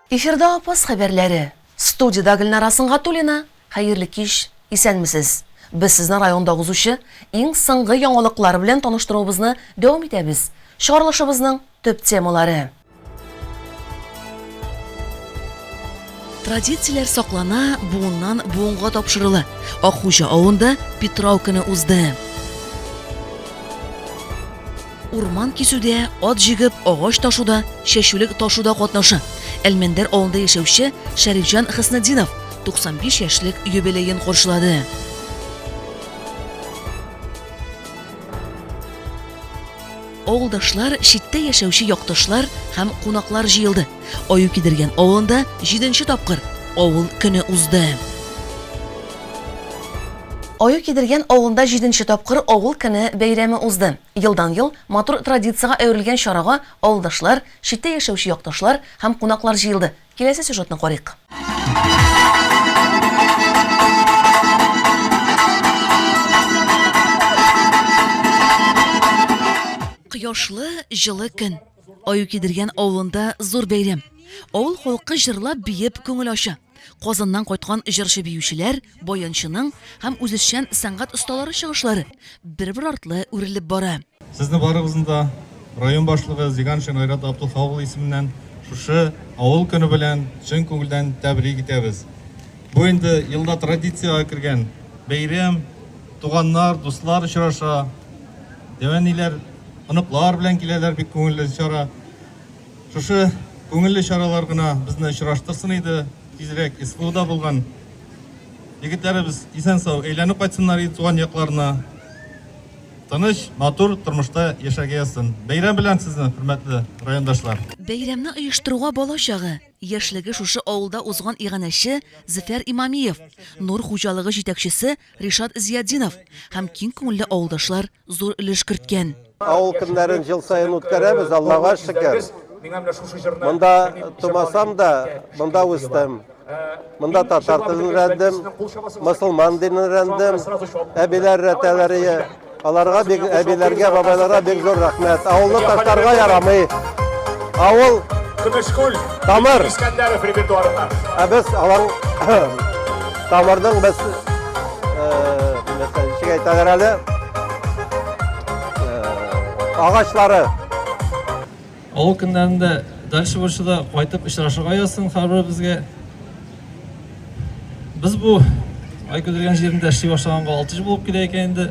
Эфирда апас хәбәрләре. Студияда Гөлнара Сыңгатуллина. Хәерле кич, исәнмесез? Без сезне районда узучы иң соңгы яңалыклар белән таныштыруыбызны дәвам итәбез. Чыгарылышыбызның төп темалары. Традицияләр саклана, буыннан буынга тапшырыла. Акхуҗа авылында Петрау көне узды. Урман кисүдә, ат җигеп, агач ташуда, чәчүлек ташуда катнаша. Әлмәндәр авылында яшәүче Шәрифҗан Хиснетдинов 95 яшьлек юбилеен каршылады. Авылдашлар, читтә яшәүче якташлар һәм кунаклар җыелды. Аю кидергән авылында 7нче тапкыр авыл көне узды. Аю кидергән авылында 7нче тапкыр авыл көне бәйрәме узды. Елдан-ел матур традициягә әверелгән чарага авылдашлар, читтә яшәүче якташлар һәм кунаклар җыелды. Киләсе сюжетны карыйк. Кояшлы, җылы көн. Аю кидергән авылында зур бәйрәм. Авыл халкы җырлап биеп күңел ача. Казаннан кайткан җырчы биючеләр, баянчының һәм үзешчән сәнгать осталары чыгышлары бер-бер артлы үрелеп бара. Сезне барыгызны да район башлыгы Зиганшин Айрат Абдулхавыл исеменнән шушы авыл көне белән чын күңелдән тәбрик итәбез. Бу инде елда традициягә кергән бәйрәм, туганнар, дуслар очраша. Дәвәниләр, оныклар белән киләләр, бик күңелле чара. Шушы күңелле чаралар гына безне очраштырсын иде. Тизрәк исфуда булган егетләребез исән-сау әйләнеп кайтсыннар иде туган якларына. Тыныч, матур тормышта яшәгәсен. Бәйрәм белән сезне, хөрмәтле райондашлар. Бәйрәмне оештыруга балачагы, яшьлеге шушы авылда узган иганәче Зөфәр Имамиев, Нур хуҗалыгы җитәкчесе Ришат Зияддинов һәм киң күңелле авылдашлар зур өлеш керткән. Авыл көннәрен җыл сайын үткәрәбез, Аллага шөкер. Монда тумасам да, монда үстем. Монда татар телен өйрәндем, мөселман динен өйрәндем, әбиләр рәтәләре. Аларга бик әбиләргә, бабайларга бик зур рәхмәт. Авылны ташларга ярамый. Авыл тамыр. Без алар тамырның без әйтәләр әле агачлары. Авыл көннәрендә дальше барышыда кайтып очрашырга ясын һәрбер безгә. Без бу ай күдергән җирендә эшли башлаганга 6 ел булып килә икән инде.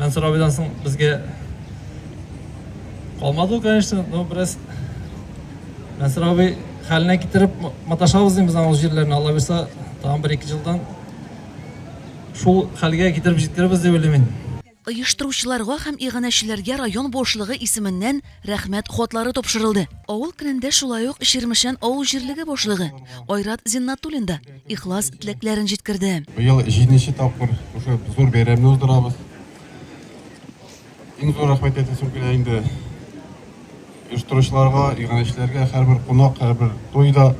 Мәнсур абыйдан соң безгә калмады, конечно, но бераз Мәнсур абый хәленә китереп маташабыз без аңа җирләрне. Алла бирсә, тагын 1-2 елдан шул хәлгә китереп җиткербез дип уйлыйм. Оештыручыларга һәм иганәчеләргә район башлыгы исеменнән рәхмәт хатлары тапшырылды. Авыл көнендә шулай ук Ширмешән авыл җирлеге башлыгы Айрат Зиннатуллин да ихлас теләкләрен җиткерде. Быел 7нче тапкыр ушы зур бәйрәмне уздырабыз. Иң зур рәхмәт әйтәсем килә инде оештыручыларга, иганәчеләргә, һәрбер кунак, һәрбер тойда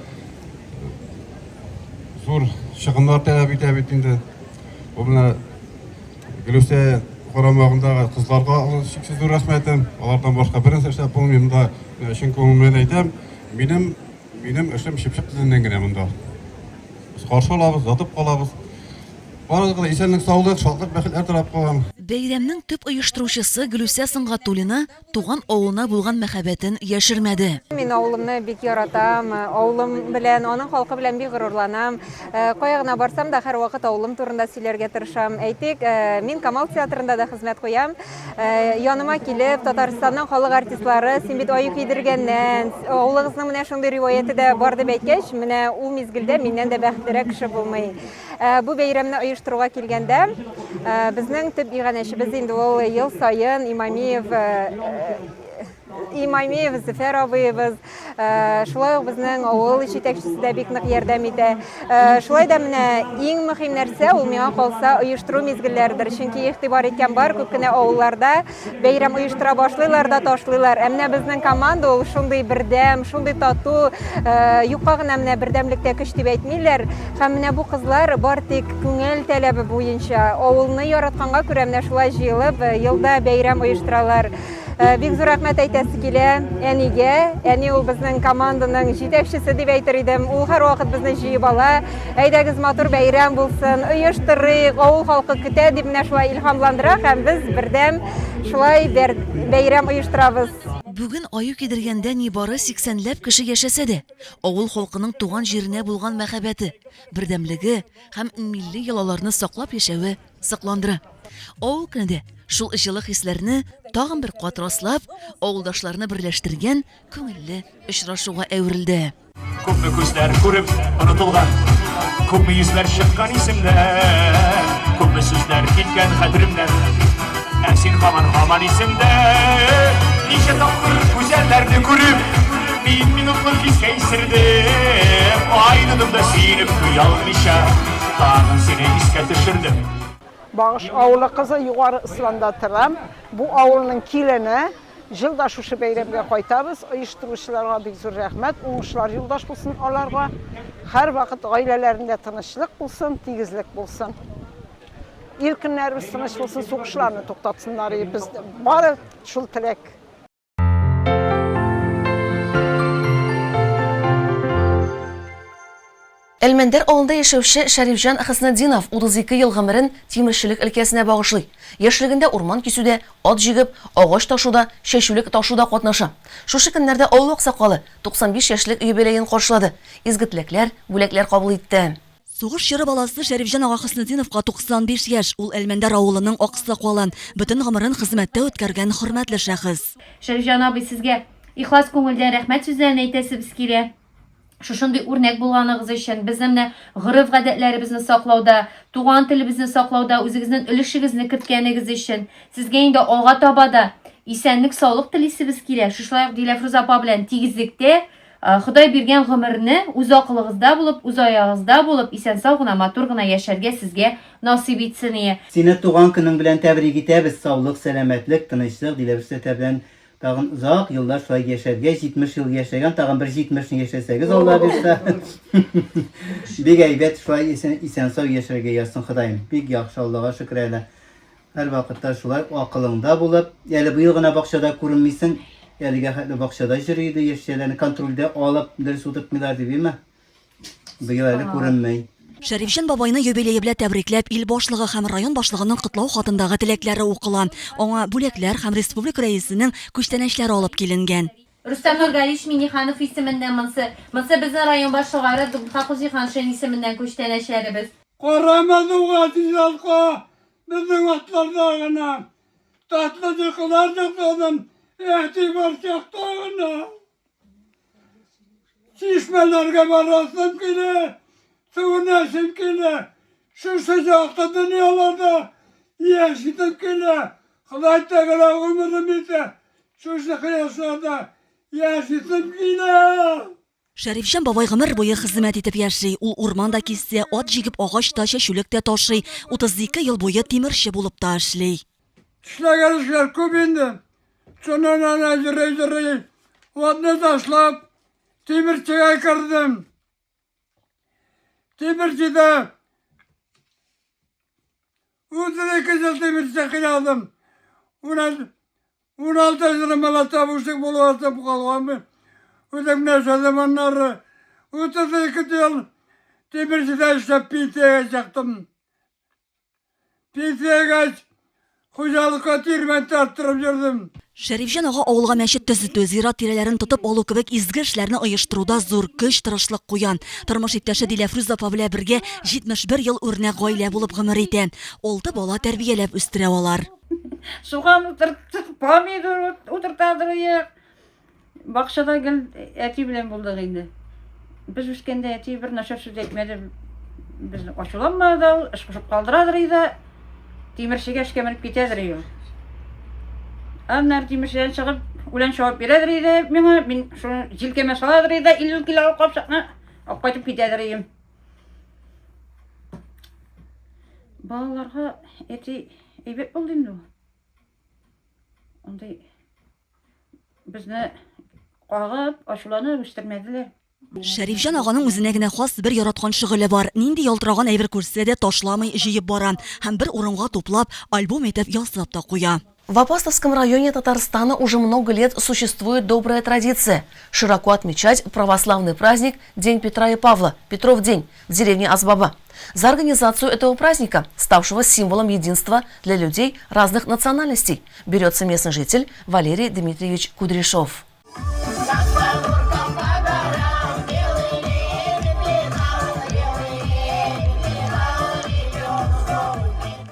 зур чыгымнар таләп итә бит инде. Бу менә Гөлүсә карамагындагы кызларга шиксез зур рәхмәтем. Алардан башка бернәрсә эшләп булмыйм да, чын күңелемнән әйтәм. Минем эшем чыпчык тезеннән генә монда. Без каршы алабыз, ятып калабыз. Барыгызга исәнлек, саулык, шатлык, бәхетләр теләп калам. Бәйрәмнең төп оештыручысы Гөлүсә Сыңгатуллина туган авылына булган мәхәббәтен яшермәде. Мин авылымны бик яратам, авылым белән, аның халкы белән бик горурланам. Кая гына барсам да һәр вакыт авылым турында сөйләргә тырышам. Әйтик, мин Камал театрында да хезмәт куям. Яныма килеп, Татарстанның халык артистлары, син бит аю кидергәннән, авылыгызның менә шундый риваяте дә бар дип әйткәч, менә ул мизгелдә миннән дә бәхетлерәк кеше булмый. Бу бәйрәмне оештыруга килгәндә, безнең төп иганәчебез инде ул ел сайын Имамиев Зөфәр абыебыз, шулай ук безнең авыл җитәкчесе дә бик нык ярдәм итә. Шулай да менә иң мөһим нәрсә ул миңа калса оештыру мизгелләрдер. Чөнки игътибар иткән бар, күп кенә авылларда бәйрәм оештыра башлыйлар да ташлыйлар. Менә безнең команда ул шундый бердәм, шундый тату, юкка гына менә бердәмлектә көч дип әйтмиләр. Һәм менә бу кызлар бар тик күңел таләбе буенча авылны яратканга күрә менә шулай җыелып елда бәйрәм оештыралар. Бик зур рәхмәт әйтәсе килә әнигә. Әни ул безнең команданың җитәкчесе дип әйтер идем. Ул һәрвакыт безне җыеп ала. Әйдәгез матур бәйрәм булсын, оештырыйк, авыл халкы көтә дип менә шулай илһамландыра һәм без бердәм шулай бәйрәм оештырабыз. Бүген аю кидергәндә нибары 80ләп кеше яшәсә дә, авыл халкының туган җиренә булган мәхәббәте, бердәмлеге һәм милли йолаларны саклап яшәве сакландыра. Авыл көнендә шул җылы хисләрне тагын бер кат раслап, авылдашларны берләштергән күңелле очрашуга әверелде. Күпме күзләр күреп онытылган, күпме йөзләр чыккан исемдән, күпме сүзләр киткән хәтеремнән, ә син һаман исемдә. Ничә тапкыр күзәлләрне күреп, мин минутлык хискә исердем, айнымда сөенеп туя алмыйча, тагын сине искә төшердем. Bağış avlı kızı yukarı ıslanda tıram. Bu avlının kilene yılda şuşu beylemge koytabız. Uyuşturuculara bir zor rahmet. Oğuşlar yıldaş bulsun onlarga. Her vakit ailelerinde tanışlık bulsun, tigizlik bulsun. İlkinlerimiz tanış bulsun, soğuşlarını toktatsınlar. Biz bari şul tilek. Әлмәндәр авылында яшәүче Шәрифҗан Хәснетдинов 32 ел гомерен тимерчелек өлкәсенә багышлый. Яшьлегендә урман кисүдә, ат җигеп, агач ташуда, чәчүлек ташуда катнаша. Шушы көннәрдә авыл аксакалы 95 яшьлек юбилеен каршылады. Изге теләкләр, бүләкләр кабул итте. Сугыш чоры баласы Шәрифҗан ага Хәснетдиновка 95 яшь. Ул Әлмәндәр авылының аксакалын, бөтен гомерен хезмәттә үткәргән хөрмәтле шәхес. Шәрифҗан абый, сезгә ихлас күңелдән рәхмәт сүзләрен әйтәсебез килә. Шушындый үрнәк булганыгыз өчен, безнең гырыф-гадәтләребезне саклауда, туган телебезне саклауда үзегезнең өлешегезне керткәнегез өчен, сезгә инде алга таба да исәнлек, саулык телисебез килә. Шушлай Диләфрүз апа белән тигезлектә Ходай биргән гомерне үз акылыгызда булып, үз аягызда булып, исән-сау гына, матур гына яшәргә сезгә насыйп итсен. Сине туган көнең белән тәбрик итәбез. Саулык, сәламәтлек, тынычлык, Диләфрүз белән тагын узак еллар шулай яшәргә, 70 ел яшәгән, тагын бер 70-ни яшәсәгез, Алла бирсә. Бик әйбәт шулай исән-сау яшәргә язсын Ходаем. Бик яхшы, Аллага шөкер әле. Һәр вакытта шулай акылыңда булып, әле быел гына бакчада күренмисең, әлегә хәтле бакчада йөри иде, яшьләрне контрольдә алып, дөрес утыртмыйлар дибеме? Быел әле күренмәй. Шәрифҗан бабайны юбилее белән тәбрикләп, ил башлыгы һәм район башлыгының котлау хатындагы теләкләре укылган. Аңа бүләкләр һәм республика рәисенең күчтәнәчләре алып киленгән. Рустам Нургалич Миниханов исемендән монсы безнең район башлыгы Дубхакузи Ханшин исемендән күчтәнәчләребез. Карамадуга тизалка, безнең атларда гына. Татлы дикылар җыктым, әтибар чакта гына. Чишмәләргә барасым килә. Сığınasım kele, şu sıcakta dünyalarda yaşadım kele, Kılayt tekrar ömrüm ise, şu sıkıyaslarda yaşadım kele. Шәрифҗан бабай гомер буе хезмәт итеп яши. Ул урманда кисә, ат җигеп, агач та, чәчүлектә ташый. 32 ел буе тимерче булып та эшли. Эшләгән эшләр күп инде. Шуннан җырый, атны ташлап, тимерчегә кердем. Тимирчи'de 32 yıl Timirçi'de kıyaldım. 16 yılım bana tabuşluk buluvarsa bu kalgamı. Ödem ne zamanları 32 yıl Timirçi'de işte Pinti'ye çıktım. Pinti'ye geç hocalıkka tirmen tarttırıp yürüdüm. Шәрифҗан ага авылга мәчет төзетү, зират тирәләрен тотып алу кебек изге эшләрне оештыруда зур көч, тырышлык куян. Тормыш иптәше Диләфрүз апа белән бергә 71 ел үрнәк гаилә булып гомер итә. 6 бала тәрбияләп үстерә алар. Суган утыртып, помидор утыртадырык. Бакчада гел әти белән булдык инде. Без үскәндә әти бер начар сүз әйтмәде. Безне ачуланмады, ышкышып калдырадыр иде. Тимерчегә эшкә менеп китәдер иде. Аннар тимерчедән чыгып, үлән чабып бирәдер иде. Мин шуны җилкәмә саладыр иде, 50 кило капчакны алып кайтып китәдер идем. Балаларга әти әйбәт булды инде. Ондай безне кагып, ачуланып үстермәделәр. Шәрифҗан аганың үзенә генә хас бер яраткан шөгыле бар. Нинди ялтыраган әйбер күрсә дә ташламый җыеп бара һәм бер урынга туплап, альбом итеп ясап та куя. В Апостовском районе Татарстана уже много лет существует добрая традиция – широко отмечать православный праздник День Петра и Павла, Петров день, в деревне Азбаба. За организацию этого праздника, ставшего символом единства для людей разных национальностей, берется местный житель Валерий Дмитриевич Кудряшов.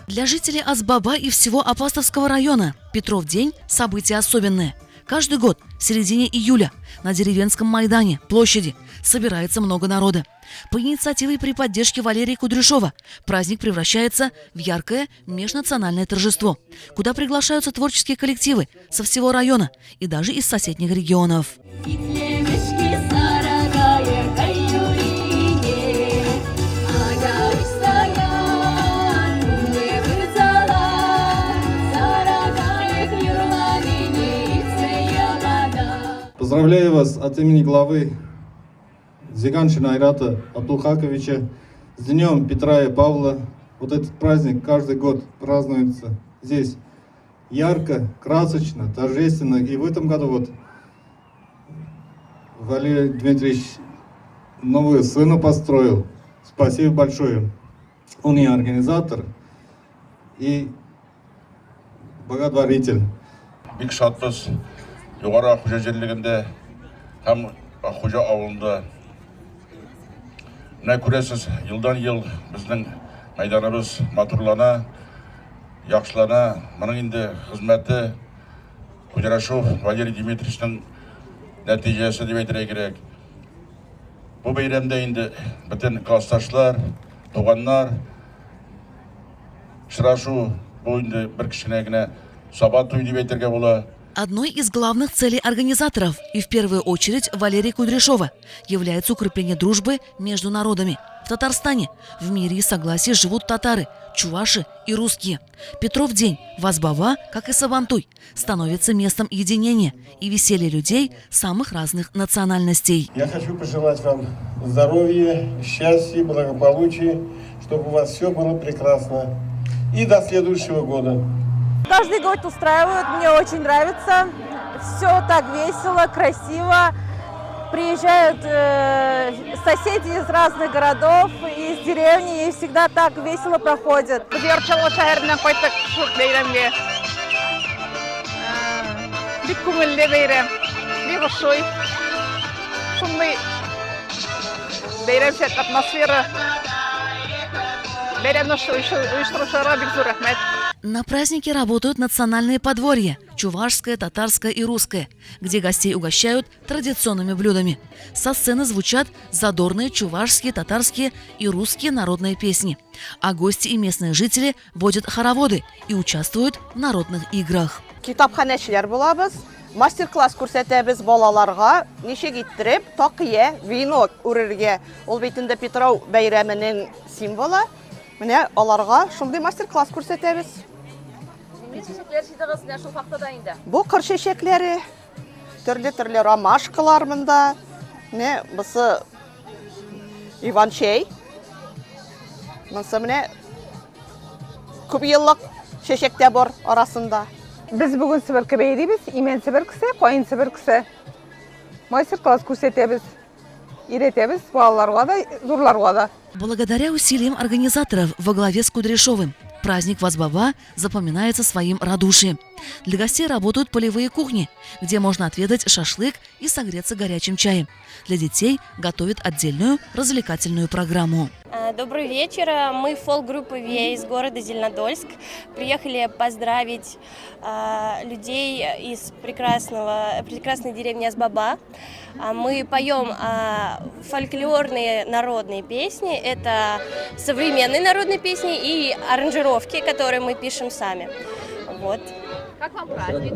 Для жителей Азбаба и всего Апостовского района Петров день – событие особенное. Каждый год в середине июля на деревенском Майдане, площади, собирается много народа. По инициативе и при поддержке Валерия Кудряшова праздник превращается в яркое межнациональное торжество, куда приглашаются творческие коллективы со всего района и даже из соседних регионов. Поздравляю вас от имени главы Зиганшина Айрата Абдулхаковича с Днем Петра и Павла. Вот этот праздник каждый год празднуется здесь ярко, красочно, торжественно. И в этом году вот Валерий Дмитриевич новую сцену построил. Спасибо большое. Он и организатор, и благотворитель. Бик шатпыз. Жоғары Аққожа жерлігінде һәм Аққожа ауылында. Мына көресіз, елдан ел біздің майданымыз матурлана, яқшылана. Мұның енді қызметі Кудряшов Валерий Дмитриевичтің нәтижесі деп айтырай керек. Бұл бейремде енді бүтін классташлар, туғаннар, шырашу, бұл енді бір кішкене сабат той деп айтырға бола. Одной из главных целей организаторов, и в первую очередь Валерия Кудряшова, является укрепление дружбы между народами. В Татарстане в мире и согласии живут татары, чуваши и русские. Петров день в Азбаба, как и Сабантуй, становится местом единения и веселья людей самых разных национальностей. Я хочу пожелать вам здоровья, счастья, благополучия, чтобы у вас все было прекрасно. И до следующего года. Каждый год устраивают, мне очень нравится. Все так весело, красиво. Приезжают соседи из разных городов, из деревни, и всегда так весело проходит. На празднике работают национальные подворья – чувашское, татарское и русское, где гостей угощают традиционными блюдами. Со сцены звучат задорные чувашские, татарские и русские народные песни. А гости и местные жители водят хороводы и участвуют в народных играх. Китапханәчеләр булабыз, мастер-класс күрсәтәбез балаларга, ничек иттереп такия, вино үрергә. Ул бит инде Петров бәйрәменең символы. Менә аларга шундый мастер-класс күрсәтәбез. Бу кыр чәчәкләре, төрле ромашкалар монда. Не, бусы иван-чәй. Монсы менә күп еллык чәчәктә бар арасында. Без бүген Себерке бәйрибез, Имен Себеркесе, Кайын Себеркесе. Мастер-класс күрсәтәбез. Иретәбез балаларга да, зурларга да. Благодаря усилиям организаторов во главе с Кудряшовым праздник в Азбаба запоминается своим радушием. Для гостей работают полевые кухни, где можно отведать шашлык и согреться горячим чаем. Для детей готовят отдельную развлекательную программу. Добрый вечер. Мы фолк-группа ВИА из города Зеленодольск. Приехали поздравить людей из прекрасной деревни Азбаба. Мы поем фольклорные народные песни. Это современные народные песни и аранжировки, которые мы пишем сами. Вот. Как вам праздник?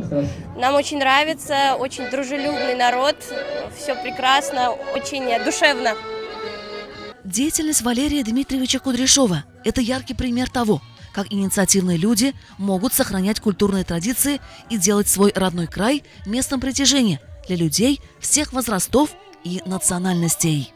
Нам очень нравится, очень дружелюбный народ. Все прекрасно, очень душевно. Деятельность Валерия Дмитриевича Кудряшова – это яркий пример того, как инициативные люди могут сохранять культурные традиции и делать свой родной край местом притяжения для людей всех возрастов и национальностей.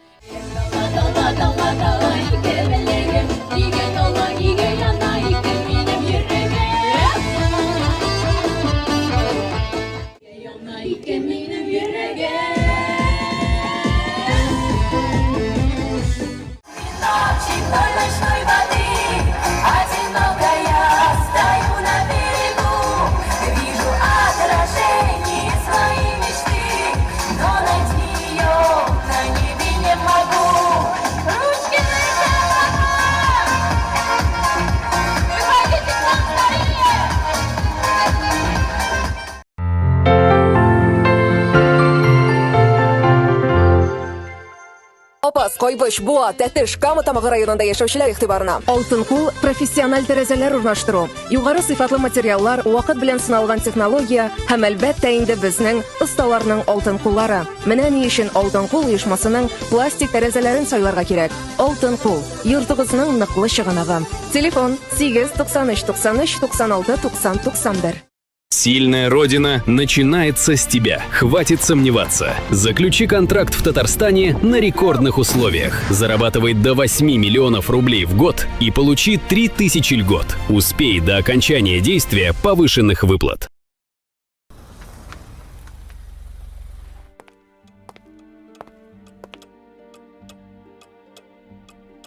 Кайбыч, Буа, Тәтеш, Кама тамагы районында яшәүчеләр игътибарына. Алтын кул профессиональ тәрәзәләр урнаштыру, югары сыйфатлы материаллар, вакыт белән сыналган технология һәм әлбәттә инде безнең осталарның алтын куллары. Менә ни өчен алтын кул оешмасының пластик тәрәзәләрен сайларга кирәк. Алтын кул, йортыгызның ныклы чыганагы. Телефон 893 93 96 90 91. Сильная Родина начинается с тебя. Хватит сомневаться. Заключи контракт в Татарстане на рекордных условиях. Зарабатывай до 8 миллионов рублей в год и получи 3000 льгот. Успей до окончания действия повышенных выплат.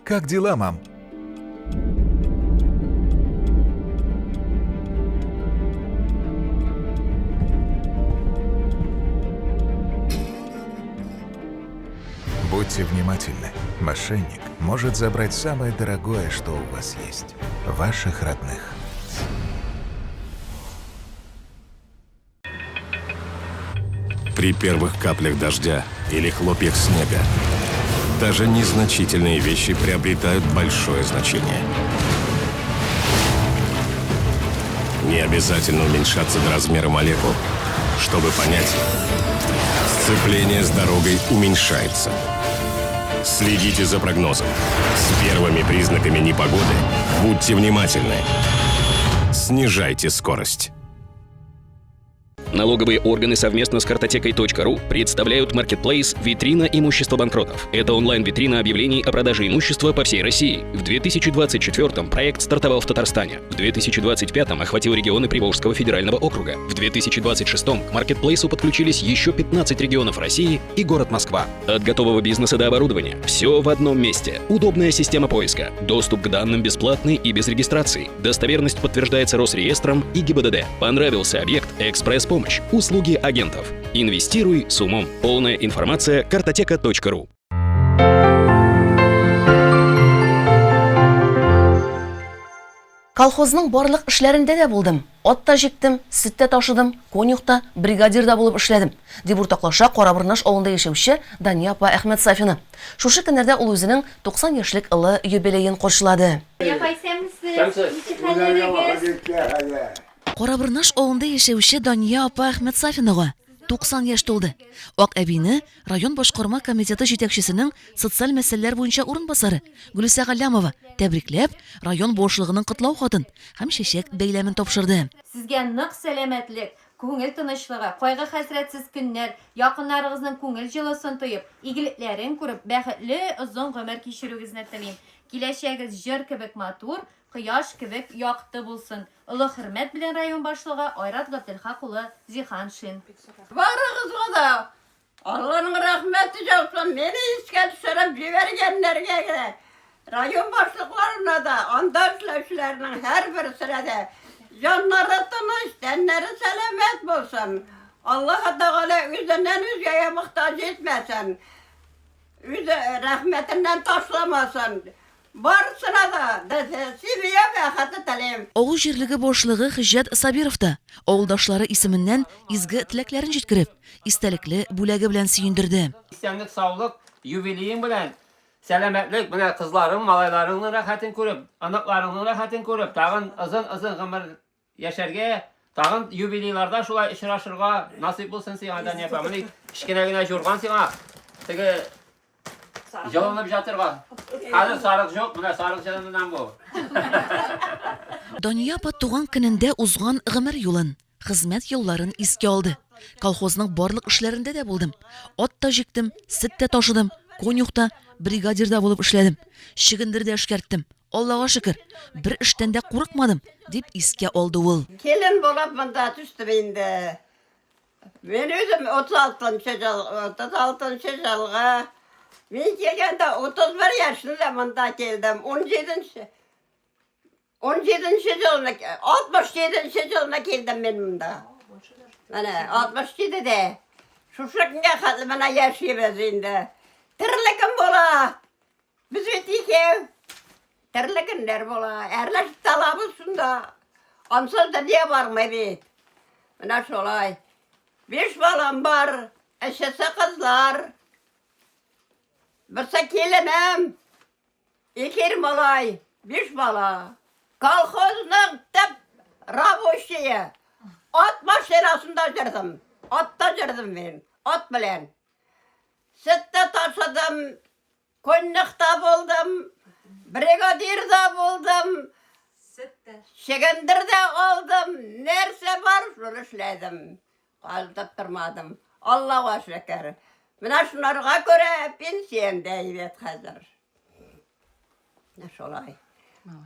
Как дела, мам? Будьте внимательны. Мошенник может забрать самое дорогое, что у вас есть. Ваших родных. При первых каплях дождя или хлопьях снега даже незначительные вещи приобретают большое значение. Не обязательно уменьшаться до размера молекул, чтобы понять, сцепление с дорогой уменьшается. Следите за прогнозом. С первыми признаками непогоды будьте внимательны. Снижайте скорость. Налоговые органы совместно с картотекой.ру представляют маркетплейс «Витрина имущества банкротов». Это онлайн-витрина объявлений о продаже имущества по всей России. В 2024-м проект стартовал в Татарстане. В 2025-м охватил регионы Приволжского федерального округа. В 2026-м к маркетплейсу подключились еще 15 регионов России и город Москва. От готового бизнеса до оборудования. Все в одном месте. Удобная система поиска. Доступ к данным бесплатный и без регистрации. Достоверность подтверждается Росреестром и ГИБДД. Понравился объект? Экспресс-помощь. Услуги агентов. Инвестируй с умом. Полная информация картотека.ру. Колхозның барлык эшләрендә дә булдым. Ат та җиктем, сөт тә ташыдым, конюхта, бригадирда булып эшләдем. Дип уртаклаша Карабырнаш авылында яшәүче Дания апа Әхмәт Сафина. Шушы көннәрдә ул үзенең 90 яшьлек олы юбилеен каршылады. Карабырнаш авылында яшәүче Дания апа Әхмәт Сафинага 90 яшь тулды. Ак әбине район башкарма комитеты җитәкчесенең социаль мәсьәләләр буенча урынбасары Гөлүсә Галлямова тәбрикләп, район башлыгының котлау хатын һәм чәчәк бәйләмен тапшырды. Сезгә нык сәламәтлек, күңел тынычлыгы, кайгы-хәсрәтсез көннәр, якыннарыгызның күңел җылысын тоеп, игелекләрен күреп, бәхетле озын гомер кичерүгезне телим. Киләчәгегез җыр кебек матур, кояш кебек якты булсын. Олы хөрмәт белән район башлыгы Айрат Габделхак улы Зиханшин. Барыгызга да Алланың рәхмәте җалсын. Мине искә төшереп җибәргәннәргә, район башлыкларына да, анда эшләүчеләрнең һәрберсенә дә җаннары тыныч, тәннәре сәламәт булсын. Аллаһ Тәгалә үзеннән үзгә мохтаҗ итмәсен. Үзе рәхмәтеннән ташламасын. Барсына да сибия бәхәте телим. Авыл җирлеге башлыгы Хиҗҗәт Сабиров та авылдашлары исеменнән изге теләкләрен җиткереп, истәлекле бүләге белән сөендерде. Исәнлек, саулык, юбилеең белән сәламәтлек, менә кызларың, малайларыңның рәхәтен күреп, анакларыңның рәхәтен күреп, тагын озын гомер яшәргә, тагын юбилейларда шулай очрашырга насыйп булсын сиңа, Дания апа. Менә кичкенә генә җурган сиңа. Теге җылынып жатырга. Хәзер сарык юк, менә сарык җылынудан бу. Дания апа туган көнендә узган гомер юлын, хезмәт елларын искә алды. Колхозның барлык эшләрендә дә булдым. Ат та җиктем, сөт тә ташыдым, конюхта, бригадирда булып эшләдем. Чигендердә эшкәрттем. Аллага шөкер, бер эштән дә курыкмадым, дип искә алды ул. Келин булып монда төштем инде. Мен үзем 36-нчы елга мен келгәндә 31 яшьләрдә монда келдем. 17-нче 67-нче елда келдем мен монда. Менә 67-дә. Шушы көнгә хәтле менә яшибез инде. Тирлегем була. Без бит икәү. Тирлегеннәр була. Әрләр талабыз шунда. Ансыз да дия бармый бит. Менә шулай. 5 балам бар. Әшәсе кызлар. Birse gelinim. 2 malay, 5 bala. Kolxozun tep ravoşiye. At maşinasında girdim. Atta girdim ben. At bilen. Sitte taşıdım. Konnikta buldum. Brigadirde buldum. Şegendirde oldum. Nerse var şunu işledim. Kaldıp durmadım. Allah'a şükür. Buna şunlara göre pensiyendeyim hazır. Ne şolay.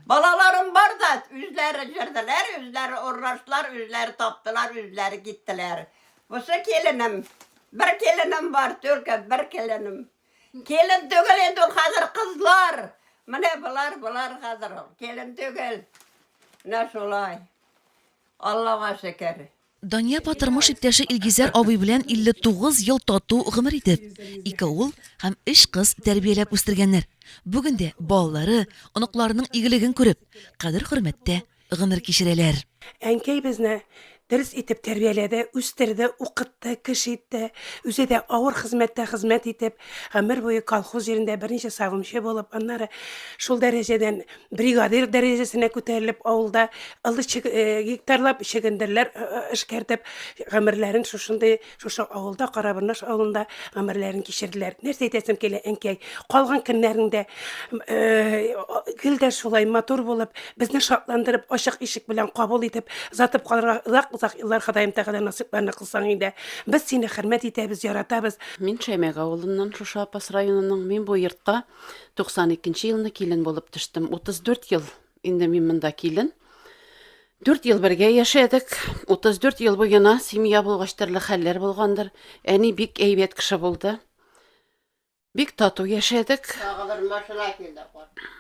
Balalarım var da üzleri girdiler, üzleri uğraştılar, üzleri taptılar, üzleri gittiler. Busu gelinim. Bir gelinim var Türkiye, bir gelinim. Gelin tügül endi hazır kızlar. Mene bular hazır. Gelin tügül. Ne şolay. Allah'a şükür. Дания тормыш иптәше Илгизәр абый белән 59 ел тату гомер итеп, 2 ул һәм 3 кыз тәрбияләп үстергәннәр. Бүген дә балалары, оныкларының игелеген күреп, кадер-хөрмәттә гомер кичерәләр. Әнкәй безне ders itip terbiyeledi, üstlerdi, okuttu, kış etti. Üze de ağır hizmette hizmet etip, ömür boyu kolhoz yerinde birinci savunmuş olup, onları şul dereceden brigadir derecesine köterilip, avulda ılı yektarlap şegendirler, işkertip, ömürlerin şuşu avulda, Karabırnaş avulunda ömürlerin geçirdiler. Nerede etesim kele enkey, kalgan günlerinde gülder şulay motor bulup, bizni şartlandırıp, aşık işik bilen kabul edip, zatıp kalır, uzak yıllar kadayım kadar nasiplerini kılsan indi. Biz seni hürmet etemiz, yaratabiliz. Мен Шәймәк авылынан Шуша Апас районының мен бу йортка 92 елны килен булып төштем. 34 ел инде мен монда килен. 4 ел бергә яшәдек. 34 ел буена семья булгач төрле хәлләр булгандыр. Әни бик әйбәт кеше булды. Бик тату яшәдек.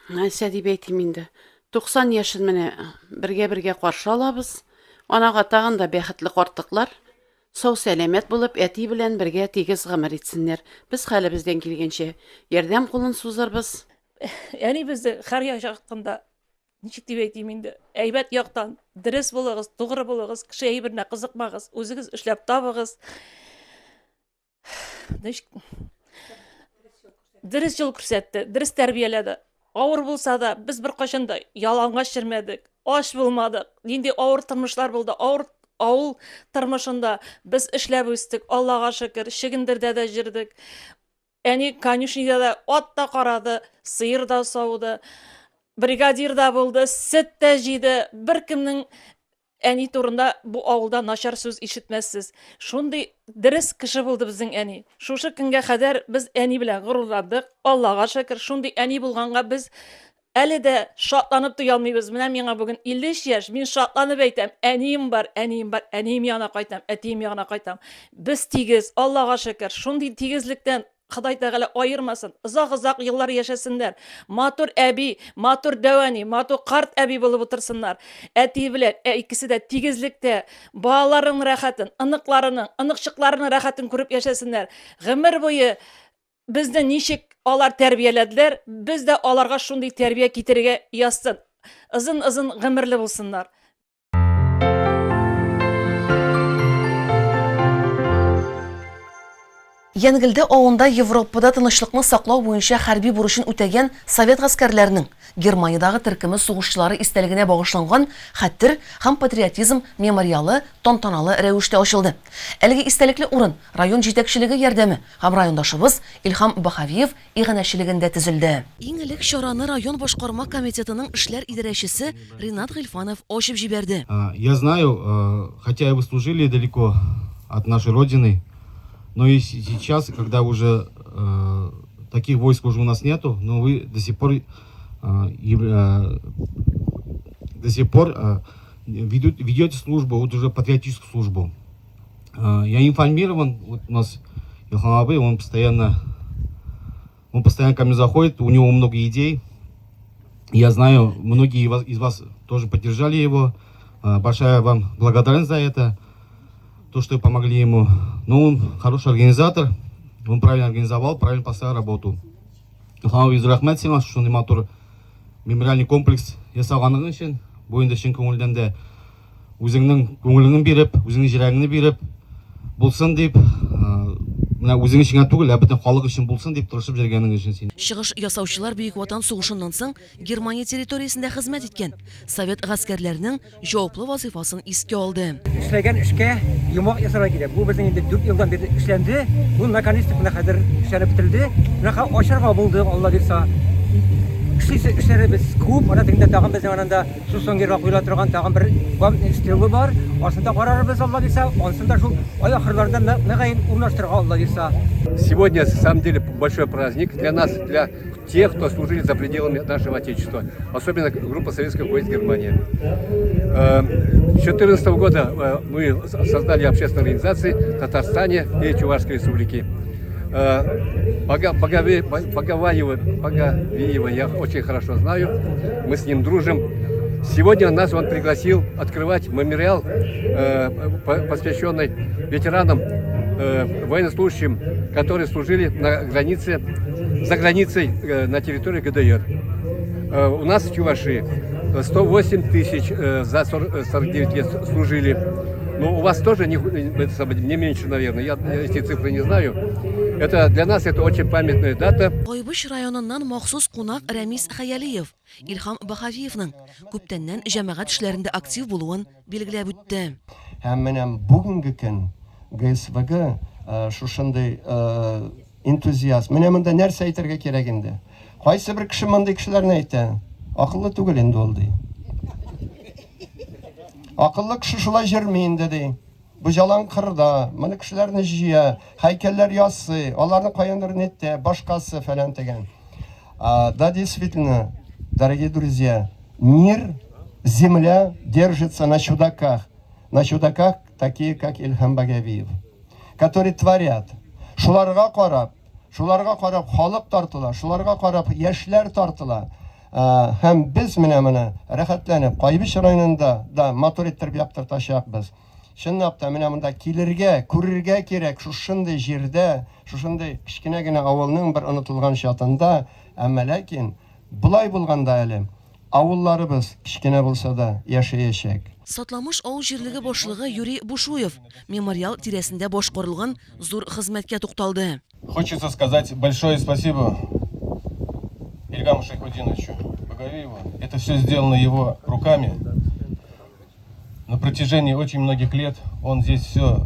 Нәрсә дип әйтим инде. 90 яшын менә бергә каршы алабыз. Анага тагын да бәхетле картыклар. Сау сәламәт булып, әти белән бергә тигез гомер итсеннәр. Без хәлебездән килгәнчә ярдәм кулын сузарбыз. Яни безне һәр яктанда ничек дип әйтим инде, әйбәт яктан дөрес булыгыз, тугры булыгыз, кеше әйберенә кызыкмагыз, үзегез эшләп табыгыз. Дөрес юл күрсәтте, дөрес тәрбияләде. Авыр булса да, без бер кашан да яланга чирмәдек, аш булмадык. Нинди авыр тормышлар булды, авыр авыл тормышында biz эшләп үстек, Аллага шөкер, шигендердә дә җирдек. Әни конюшнада да ат та карады, сыер да сауды, бригадир да булды, сөт тә җиде. Беркемнең әни турында бу авылда начар сүз ишетмәссез. Шундый дөрес кеше булды безнең әни. Шушы көнгә кадәр без әни белән горурландык. Аллага шөкер, шундый әни булганга без әле дә шатланып туя алмыйбыз. Менә миңа бүген 53 яшь, мин шатланып әйтәм, әнием бар, әнием янына кайтам, әтием янына кайтам. Без тигез, Аллага шөкер, шундый тигезлектән Ходай Тәгалә айырмасын. Озак еллар яшәсеннәр. Матур әби, матур дәвани, матур карт әби булып утырсыннар. Әти белән икесе дә тигезлектә балаларының рәхәтен, ыныкларының, ыныкчыкларының рәхәтен күреп яшәсеннәр. Гомер буе безне ничек алар тәрбияләделәр, без дә аларга шундый тәрбия китерергә язсын. Ызын гомерле булсыннар. Янгелдә авылында Европада тынычлыкны саклау буенча хәрби бурычын үтәгән совет гаскәрләренең Германиядагы төркеме сугышчылары истәлегенә багышланган хәтер һәм патриотизм мемориалы тантаналы рәвештә ачылды. Әлеге истәлекле урын район җитәкчелеге ярдәме һәм райондашыбыз Илһам Бахавиев иганәчелегендә төзелде. Иң элек чараны район башкарма комитетының эшләр идарәчесе Ринат Гыйльфанов ачып җибәрде. Я знаю, хотя вы служили далеко от нашей родины, но и сейчас, когда уже таких войск уже у нас нету, но вы до сих пор ведете службу, вот уже патриотическую службу. Я информирован, вот у нас Илхам Абай, он постоянно ко мне заходит, у него много идей. Я знаю, многие из вас тоже поддержали его. Большая вам благодарность за это. То, что помогли ему. Но он хороший организатор, он правильно организовал, правильно поставил работу. Илхам Рахмет сиңа шундый матур мемориальный комплекс ясалганлыгы өчен, буенда чын күңелдән дә үзеңнең күңелеңне биреп, үзеңнең җирәгеңне биреп булсын дип мына өзің үшін түгел, бөтен халық үшін булсын дип тырышып жүргәнең өчен син. Чыгыш ясаучылар Бөек Ватан сугышыннан соң Германия территориясендә хезмәт иткән совет гаскәрләренең җаваплы вазифасын искә алды. Эшләгән эшкә йомак ясарга кирәк. Бу безнең инде 4 елдан бeri эшләнде. Бу наконец-то менә хәзер эшләнеп бетерелде. Менә ачарга булды, Алла бирсә. Эшләребез күп, ана тегендә тагын безнең анда шул соңгыга куела торган тагын бер стелы бар. Астында карарыбыз, Алла бирсә, ансында шул ай ахырларда мәгәен урнаштырга, Алла бирсә. Сегодня, на самом деле, большой праздник для нас, для тех, кто служили за пределами нашего Отечества, особенно группа советских войск Германии. С 2014 года мы создали общественные организации в Татарстане и Чувашской республике. Погаваева я очень хорошо знаю, мы с ним дружим. Сегодня нас он пригласил открывать мемориал, посвященный ветеранам, военнослужащим, которые служили на границе, за границей на территории ГДР. У нас в Чувашии 108 тысяч за 49 лет служили. Но у вас тоже не меньше, наверное, я эти цифры не знаю. Это для нас это очень памятная дата. Кайбыш районыннан махсус кунак Рәмис Хаялиев, Илхам Бахавиевның күптәннән җәмәгать эшләрендә актив булуын билгеләп үтте. Һәм менә бүгенге көн ГСВГ шушындай энтузиазм. Менә монда нәрсә әйтергә кирәк инде? Кайсы бер кеше мондый кешеләрне әйтә? Акыллы түгел инде ул ди. Акыллы кеше шулай җырмый инде ди. Бу җалан кырда, моны кешеләрне җыя, һәйкәлләр ясый, аларны каяндыр нетте, башкасы фәлән дигән. Да, действительно, дорогие друзья, мир, земля держится на чудаках такие, как Илхам Багавиев, которые творят. Шуларга карап, халык тартыла, шуларга карап, яшьләр тартыла. Һәм без менә рәхәтләнеп, Кайбыш районында да мотор иттереп яктыртачакбыз. Чынлап та менә монда килергә, күрергә кирәк шушындый җирдә, шушындый кичкенә генә авылның бер онытылган чатында, әмма ләкин булай булганда әле авылларыбыз кичкенә булса да яшәячәк. Сатламыш авыл җирлеге башлыгы Юрий Бушуев мемориал тирәсендә башкарылган зур хезмәткә тукталды. Хочется сказать большое спасибо Ильгаму Шайхутдиновичу Багавиеву. Это все сделано его руками. На протяжении очень многих лет он здесь все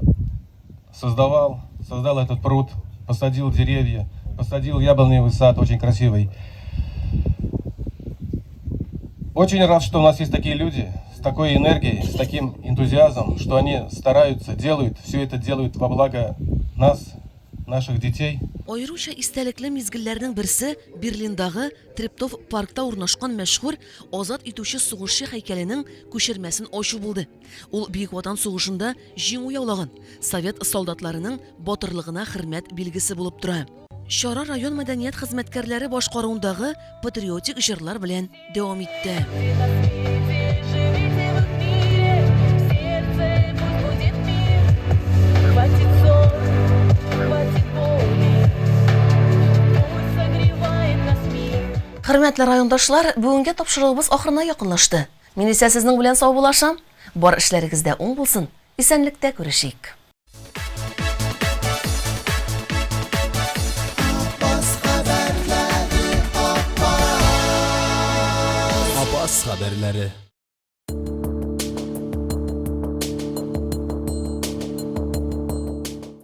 создал этот пруд, посадил деревья, посадил яблоневый сад, очень красивый. Очень рад, что у нас есть такие люди, с такой энергией, с таким энтузиазмом, что они стараются, делают, все это делают во благо нас, наших детей. Айруча истәлекле мизгелләрнең берсе Берлиндагы Трептов паркта урнашкан мәшһүр азат итүче сугышчы һәйкәленең күчермәсен ачу булды. Ул Бөек Ватан сугышында җиңү яулаган совет солдатларының батырлыгына хөрмәт билгесе булып тора. Чара район мәдәният хезмәткәрләре башкаруындагы патриотик җырлар белән дәвам итте. Хөрмәтле райондашлар, бүгенге тапшырыгыбыз ахырына якынлашты. Мин исә сезнең белән сау булашам. Бар эшләрегездә уң булсын. Исәнлектә күрешик. Апас хәбәрләре.